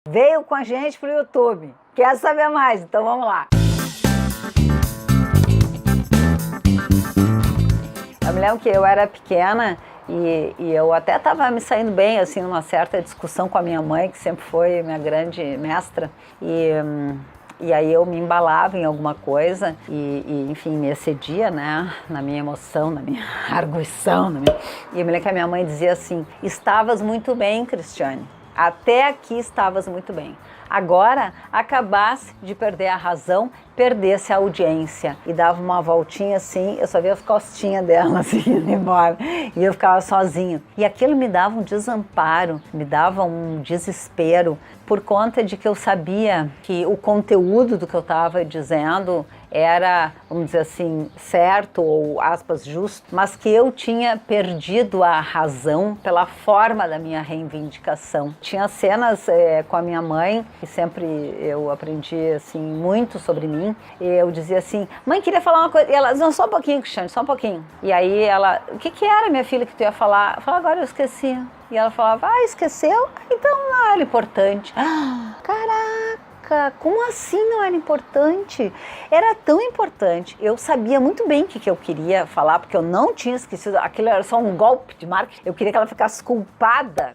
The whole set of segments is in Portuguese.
Veio com a gente pro YouTube. Quer saber mais? Então vamos lá. Eu me lembro que eu era pequena e eu até estava me saindo bem, assim, numa certa discussão com a minha mãe, que sempre foi minha grande mestra. E aí eu me embalava em alguma coisa enfim, me excedia, né, na minha emoção, na minha arguição. E eu me lembro que a minha mãe dizia assim: estavas muito bem, Cristiane. Até aqui estavas muito bem. Agora acabasse de perder a razão, perdesse a audiência. E dava uma voltinha assim, eu só via as costinhas dela assim, indo embora. E eu ficava sozinha. E aquilo me dava um desamparo, me dava um desespero, por conta de que eu sabia que o conteúdo do que eu estava dizendo era, vamos dizer assim, certo ou aspas justo, mas que eu tinha perdido a razão pela forma da minha reivindicação. Tinha cenas com a minha mãe, que sempre eu aprendi assim muito sobre mim, e eu dizia assim: mãe, queria falar uma coisa, e ela, não, só um pouquinho, Cristiane, só um pouquinho. E aí ela, o que era, minha filha, que tu ia falar? Eu falava: agora eu esqueci. E ela falava: ah, esqueceu? Então não era importante. Caraca, como assim não era importante? Era tão importante. Eu sabia muito bem o que eu queria falar, porque eu não tinha esquecido. Aquilo era só um golpe de marketing. Eu queria que ela ficasse culpada,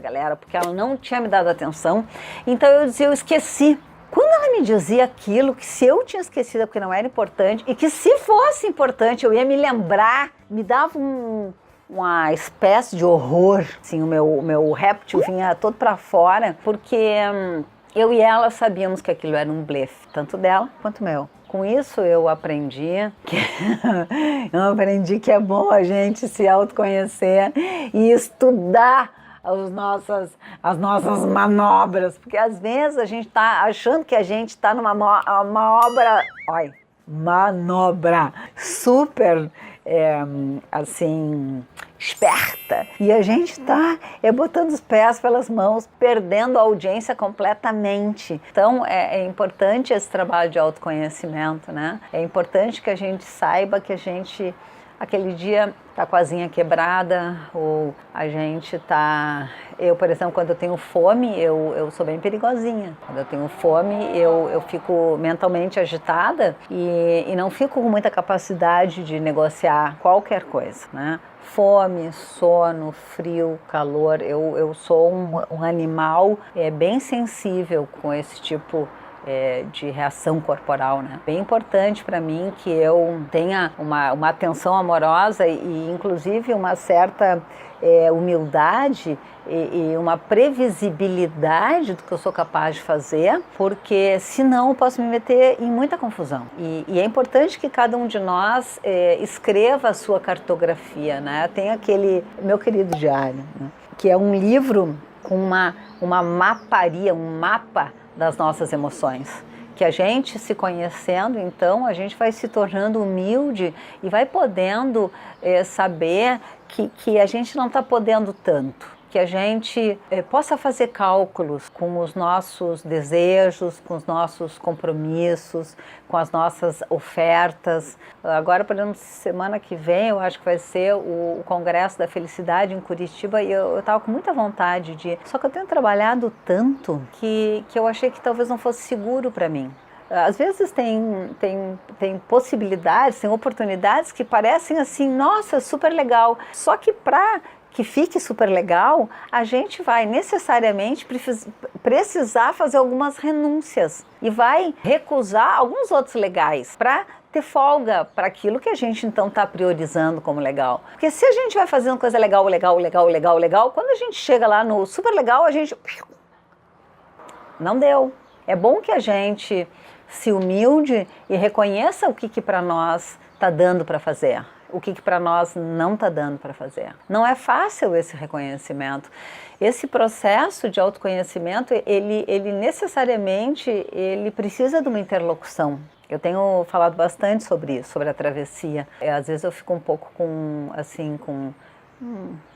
galera, porque ela não tinha me dado atenção. Então eu dizia: eu esqueci. Quando ela me dizia aquilo, que se eu tinha esquecido porque não era importante, e que se fosse importante eu ia me lembrar, me dava uma espécie de horror, assim, o meu réptil vinha todo para fora, porque eu e ela sabíamos que aquilo era um blefe, tanto dela quanto meu. Com isso eu aprendi que é bom a gente se autoconhecer e estudar as nossas manobras, porque às vezes a gente está achando que a gente está numa manobra super assim, esperta, e a gente está botando os pés pelas mãos, perdendo a audiência completamente. Então é importante esse trabalho de autoconhecimento, né? É importante que a gente saiba que a gente aquele dia tá com a asinha quebrada, ou a gente tá... Eu, por exemplo, quando eu tenho fome, eu sou bem perigosinha. Quando eu tenho fome, eu fico mentalmente agitada e não fico com muita capacidade de negociar qualquer coisa, né? Fome, sono, frio, calor, eu sou um animal bem sensível com esse tipo de reação corporal, né? Bem importante para mim que eu tenha uma atenção amorosa e inclusive uma certa humildade e uma previsibilidade do que eu sou capaz de fazer, porque senão eu posso me meter em muita confusão. E é importante que cada um de nós escreva a sua cartografia, né? Tem aquele meu querido diário, né? Que é um livro com uma maparia, um mapa das nossas emoções, que a gente se conhecendo, então a gente vai se tornando humilde e vai podendo saber que a gente não está podendo tanto, que a gente possa fazer cálculos com os nossos desejos, com os nossos compromissos, com as nossas ofertas. Agora, por exemplo, semana que vem, eu acho que vai ser o Congresso da Felicidade em Curitiba e eu estava com muita vontade de ir. Só que eu tenho trabalhado tanto que eu achei que talvez não fosse seguro para mim. Às vezes tem possibilidades, tem oportunidades que parecem assim, nossa, super legal. Só que para que fique super legal, a gente vai necessariamente precisar fazer algumas renúncias e vai recusar alguns outros legais para ter folga para aquilo que a gente então está priorizando como legal. Porque se a gente vai fazendo coisa legal, quando a gente chega lá no super legal, a gente... não deu. É bom que a gente se humilde e reconheça o que para nós está dando para fazer, o que para nós não está dando para fazer. Não é fácil esse reconhecimento. Esse processo de autoconhecimento, ele necessariamente ele precisa de uma interlocução. Eu tenho falado bastante sobre isso, sobre a travessia. Às vezes eu fico um pouco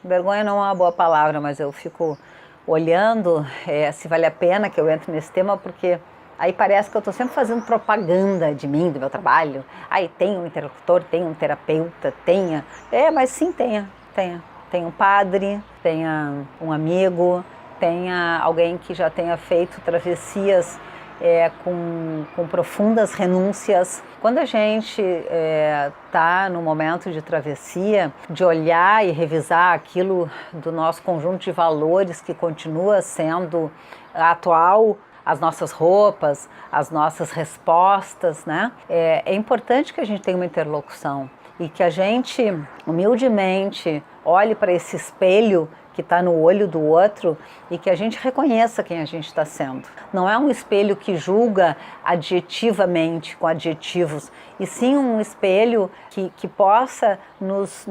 vergonha não é uma boa palavra, mas eu fico olhando se vale a pena que eu entre nesse tema, porque aí parece que eu estou sempre fazendo propaganda de mim, do meu trabalho. Aí tem um interlocutor, tem um terapeuta, mas sim, tenha. Tem um padre, tenha um amigo, tenha alguém que já tenha feito travessias com profundas renúncias. Quando a gente está no momento de travessia, de olhar e revisar aquilo do nosso conjunto de valores que continua sendo atual, as nossas roupas, as nossas respostas, né? É importante que a gente tenha uma interlocução e que a gente, humildemente, olhe para esse espelho que está no olho do outro e que a gente reconheça quem a gente está sendo. Não é um espelho que julga adjetivamente, com adjetivos, e sim um espelho que possa nos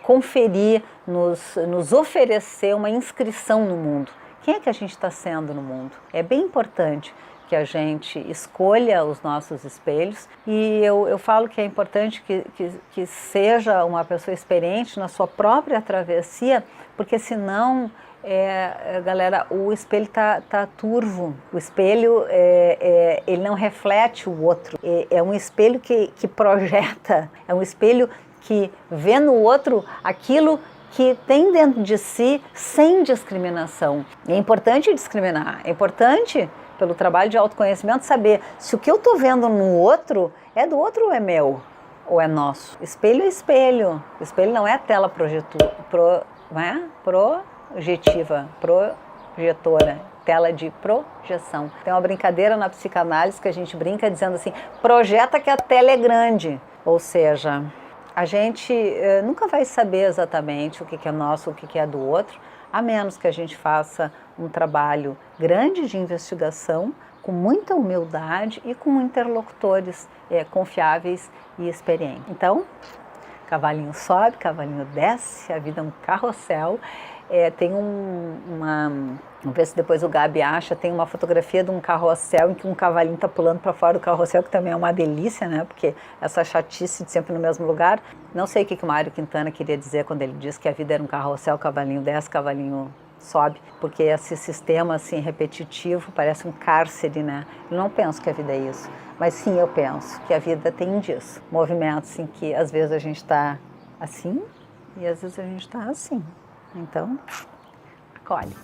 conferir, nos oferecer uma inscrição no mundo. Quem é que a gente está sendo no mundo? É bem importante que a gente escolha os nossos espelhos, e eu falo que é importante que seja uma pessoa experiente na sua própria travessia, porque senão, galera, o espelho tá turvo, o espelho ele não reflete o outro, é um espelho que projeta, é um espelho que vê no outro aquilo que tem dentro de si sem discriminação. E é importante discriminar, é importante, pelo trabalho de autoconhecimento, saber se o que eu estou vendo no outro é do outro ou é meu, ou é nosso. Espelho é espelho. Espelho não é tela projetiva, projetora, tela de projeção. Tem uma brincadeira na psicanálise que a gente brinca dizendo assim, projeta que a tela é grande. Ou seja, a gente nunca vai saber exatamente o que é nosso, o que é do outro, a menos que a gente faça um trabalho grande de investigação, com muita humildade e com interlocutores confiáveis e experientes. Então, cavalinho sobe, cavalinho desce, a vida é um carrossel. Tem vamos ver se depois o Gabi acha, tem uma fotografia de um carrossel em que um cavalinho está pulando para fora do carrossel, que também é uma delícia, né? Porque essa chatice de sempre no mesmo lugar. Não sei o que o Mário Quintana queria dizer quando ele disse que a vida era um carrossel, cavalinho desce, cavalinho sobe, porque esse sistema assim repetitivo parece um cárcere, né? Eu não penso que a vida é isso, mas sim, eu penso que a vida tem disso, movimentos em que às vezes a gente está assim e às vezes a gente está assim. Então, acolhe.